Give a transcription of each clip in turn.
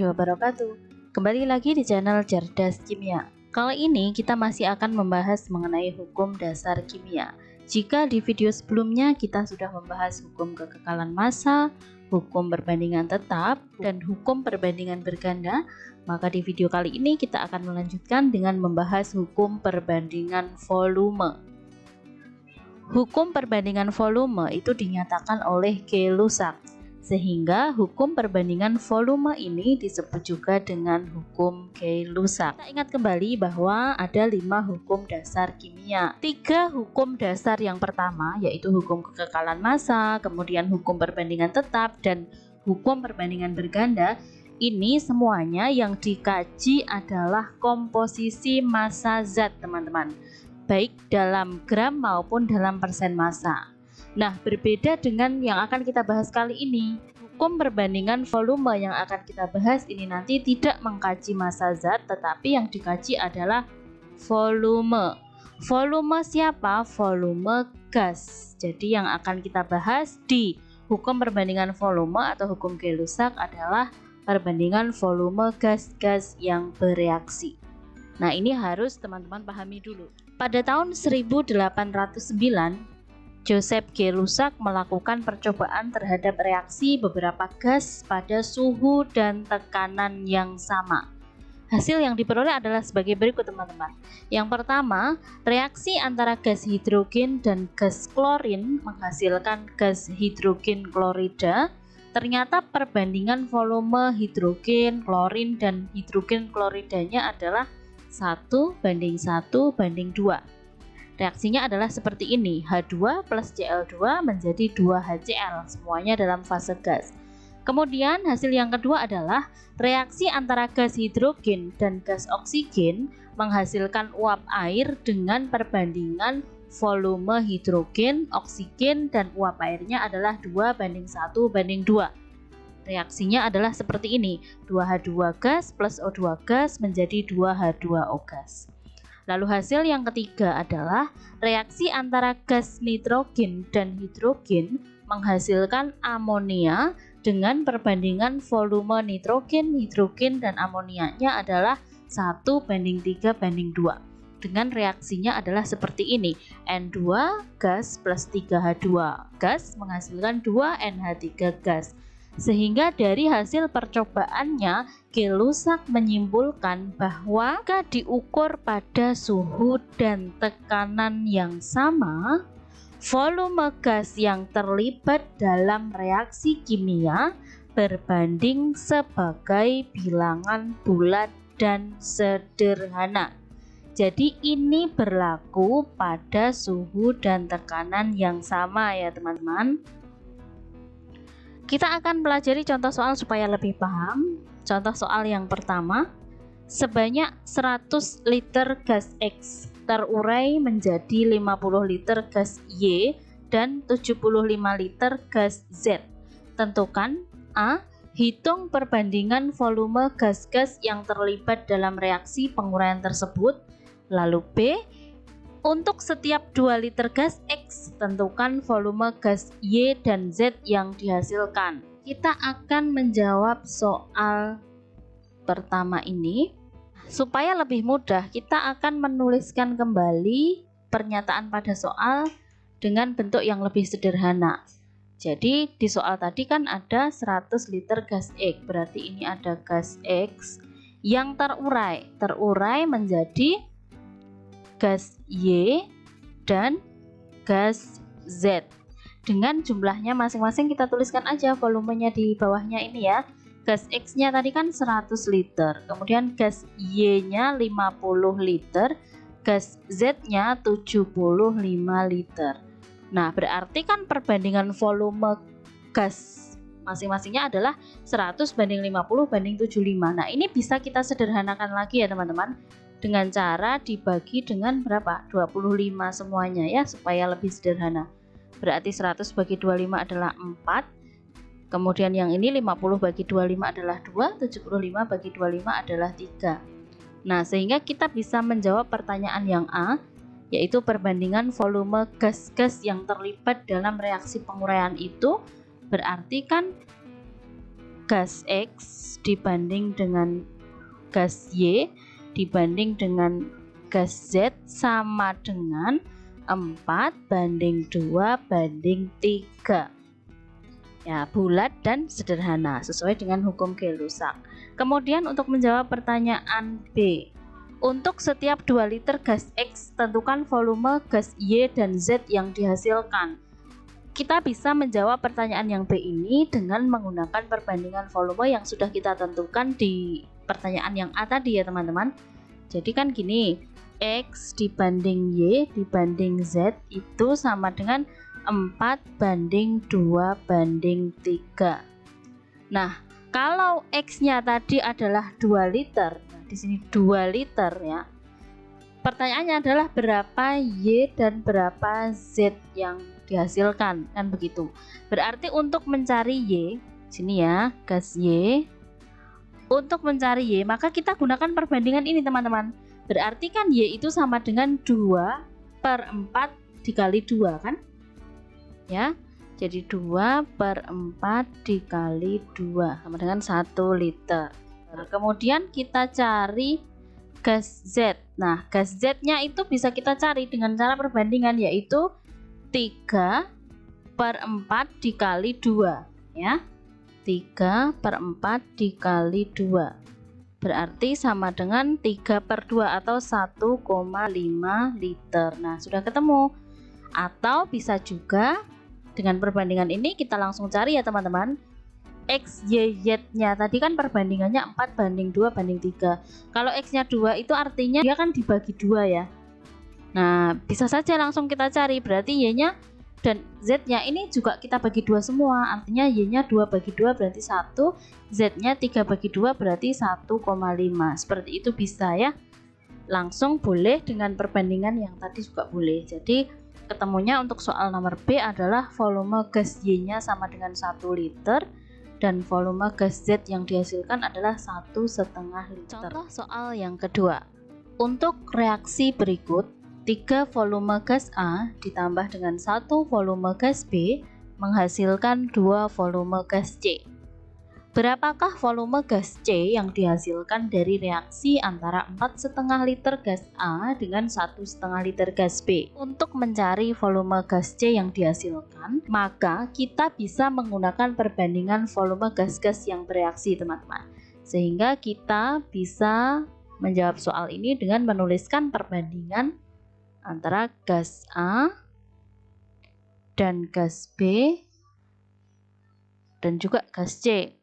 Wabarakatuh. Kembali lagi di channel Cerdas Kimia. Kali ini kita masih akan membahas mengenai hukum dasar kimia. Jika di video sebelumnya kita sudah membahas hukum kekekalan massa, hukum perbandingan tetap, dan hukum perbandingan berganda, maka di video kali ini kita akan melanjutkan dengan membahas hukum perbandingan volume. Hukum perbandingan volume itu dinyatakan oleh Gay-Lussac, sehingga hukum perbandingan volume ini disebut juga dengan hukum Gay-Lussac. Kita ingat kembali bahwa ada 5 hukum dasar kimia. 3 hukum dasar yang pertama yaitu hukum kekekalan massa, kemudian hukum perbandingan tetap, dan hukum perbandingan berganda. Ini semuanya yang dikaji adalah komposisi massa zat, teman-teman, baik dalam gram maupun dalam persen massa. Nah, berbeda dengan yang akan kita bahas kali ini. Hukum perbandingan volume yang akan kita bahas ini nanti tidak mengkaji massa zat, tetapi yang dikaji adalah volume. Volume siapa? Volume gas. Jadi yang akan kita bahas di hukum perbandingan volume atau hukum Gay-Lussac adalah perbandingan volume gas-gas yang bereaksi. Nah, ini harus teman-teman pahami dulu. Pada tahun 1809, Joseph Gay-Lussac melakukan percobaan terhadap reaksi beberapa gas pada suhu dan tekanan yang sama. Hasil yang diperoleh adalah sebagai berikut, teman-teman. Yang pertama, reaksi antara gas hidrogen dan gas klorin menghasilkan gas hidrogen klorida. Ternyata perbandingan volume hidrogen, klorin, dan hidrogen kloridanya adalah 1:1:2. Reaksinya adalah seperti ini, H2 plus Cl2 menjadi 2HCl, semuanya dalam fase gas. Kemudian hasil yang kedua adalah reaksi antara gas hidrogen dan gas oksigen menghasilkan uap air dengan perbandingan volume hidrogen, oksigen, dan uap airnya adalah 2:1:2. Reaksinya adalah seperti ini, 2H2 gas plus O2 gas menjadi 2H2O gas. Lalu hasil yang ketiga adalah reaksi antara gas nitrogen dan hidrogen menghasilkan amonia dengan perbandingan volume nitrogen, hidrogen, dan amonianya adalah 1:3:2. Dengan reaksinya adalah seperti ini, N2 gas plus 3H2 gas menghasilkan 2NH3 gas. Sehingga dari hasil percobaannya, Gay-Lussac menyimpulkan bahwa jika diukur pada suhu dan tekanan yang sama, volume gas yang terlibat dalam reaksi kimia berbanding sebagai bilangan bulat dan sederhana. Jadi ini berlaku pada suhu dan tekanan yang sama ya, teman-teman. Kita akan pelajari contoh soal supaya lebih paham. Contoh soal yang pertama, sebanyak 100 liter gas X terurai menjadi 50 liter gas Y dan 75 liter gas Z. Tentukan A. Hitung perbandingan volume gas-gas yang terlibat dalam reaksi penguraian tersebut. Lalu B. Untuk setiap 2 liter gas X, tentukan volume gas Y dan Z yang dihasilkan. Kita akan menjawab soal pertama ini. Supaya lebih mudah, kita akan menuliskan kembali pernyataan pada soal dengan bentuk yang lebih sederhana. Jadi di soal tadi kan ada 100 liter gas X, berarti ini ada gas X yang terurai menjadi gas Y dan gas Z. Dengan jumlahnya masing-masing kita tuliskan aja volumenya di bawahnya ini ya. Gas X-nya tadi kan 100 liter, kemudian gas Y-nya 50 liter, gas Z-nya 75 liter. Nah, berarti kan perbandingan volume gas masing-masingnya adalah 100:50:75. Nah, ini bisa kita sederhanakan lagi ya, teman-teman. Dengan cara dibagi dengan berapa? 25 semuanya ya, supaya lebih sederhana. Berarti 100 bagi 25 adalah 4. Kemudian yang ini 50 bagi 25 adalah 2, 75 bagi 25 adalah 3. Nah, sehingga kita bisa menjawab pertanyaan yang A, yaitu perbandingan volume gas-gas yang terlibat dalam reaksi penguraian itu berarti kan gas X dibanding dengan gas Y dibanding dengan gas Z sama dengan 4:2:3. Ya, bulat dan sederhana sesuai dengan hukum Gay-Lussac. Kemudian untuk menjawab pertanyaan B, untuk setiap 2 liter gas X tentukan volume gas Y dan Z yang dihasilkan. Kita bisa menjawab pertanyaan yang B ini dengan menggunakan perbandingan volume yang sudah kita tentukan di pertanyaan yang A tadi ya teman-teman. Jadi kan gini, X dibanding Y dibanding Z itu sama dengan 4:2:3. Nah, kalau X-nya tadi adalah 2 liter, nah di sini 2 liter ya. Pertanyaannya adalah berapa Y dan berapa Z yang dihasilkan, kan begitu. Berarti untuk mencari Y, sini ya, gas Y. Untuk mencari Y, maka kita gunakan perbandingan ini teman-teman. Berarti kan Y itu sama dengan 2/4 dikali 2 kan? Ya, jadi 2/4 dikali 2 sama dengan 1 liter. Nah, kemudian kita cari gas Z. Nah, gas Z-nya itu bisa kita cari dengan cara perbandingan, yaitu 3/4 dikali 2 ya. 3/4 dikali 2 berarti sama dengan 3/2 atau 1,5 liter. Nah, sudah ketemu. Atau bisa juga dengan perbandingan ini kita langsung cari ya teman-teman. X, Y, Z-nya tadi kan perbandingannya 4:2:3. Kalau X-nya 2 itu artinya dia kan dibagi 2 ya. Nah, bisa saja langsung kita cari. Berarti Y-nya dan Z-nya ini juga kita bagi 2 semua. Artinya Y-nya 2/2 berarti 1, Z-nya 3/2 berarti 1,5. Seperti itu bisa ya. Langsung boleh dengan perbandingan yang tadi juga boleh. Jadi ketemunya untuk soal nomor B adalah volume gas Y-nya sama dengan 1 liter dan volume gas Z yang dihasilkan adalah 1,5 liter. Contoh soal yang kedua. Untuk reaksi berikut, 3 volume gas A ditambah dengan 1 volume gas B menghasilkan 2 volume gas C. Berapakah volume gas C yang dihasilkan dari reaksi antara 4,5 liter gas A dengan 1,5 liter gas B? Untuk mencari volume gas C yang dihasilkan, maka kita bisa menggunakan perbandingan volume gas-gas yang bereaksi, teman-teman. Sehingga kita bisa menjawab soal ini dengan menuliskan perbandingan antara gas A dan gas B dan juga gas C.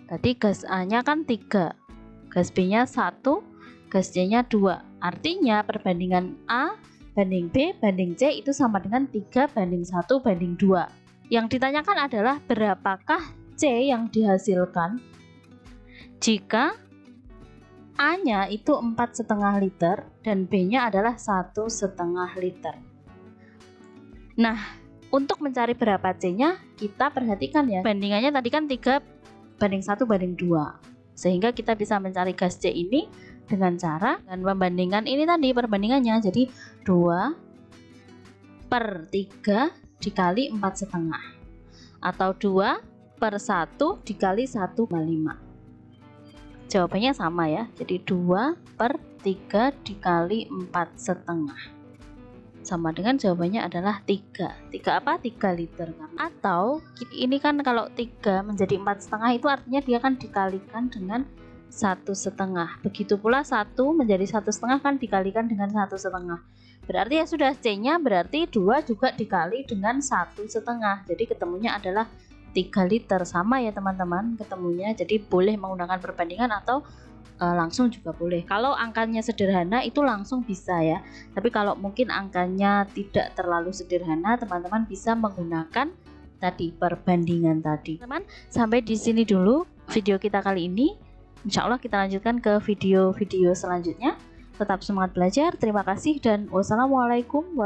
Tadi gas A-nya kan 3, gas B-nya 1, gas C-nya 2. Artinya perbandingan A banding B banding C itu sama dengan 3:1:2. Yang ditanyakan adalah berapakah C yang dihasilkan jika A-nya itu 4,5 liter dan B-nya adalah 1,5 liter. Nah, untuk mencari berapa C-nya, kita perhatikan ya. Bandingannya tadi kan 3:1:2. Sehingga kita bisa mencari gas C ini dengan cara dengan membandingkan ini tadi perbandingannya. Jadi 2/3 dikali 4,5 atau 2/1 dikali 1,5. Jawabannya sama ya. Jadi 2/3 dikali 4,5 sama dengan jawabannya adalah 3. 3 apa? 3 liter. Atau ini kan kalau 3 menjadi 4,5 itu artinya dia kan dikalikan dengan 1,5. Begitu pula 1 menjadi 1,5 kan dikalikan dengan 1,5. Berarti ya sudah, C-nya berarti 2 juga dikali dengan 1,5. Jadi ketemunya adalah 3 liter. Sama ya teman-teman ketemunya. Jadi boleh menggunakan perbandingan atau langsung juga boleh. Kalau angkanya sederhana itu langsung bisa ya. Tapi kalau mungkin angkanya tidak terlalu sederhana, teman-teman bisa menggunakan tadi perbandingan tadi. Teman, sampai di sini dulu video kita kali ini. Insya Allah kita lanjutkan ke video-video selanjutnya. Tetap semangat belajar. Terima kasih dan wassalamualaikum warahmatullahi wabarakatuh.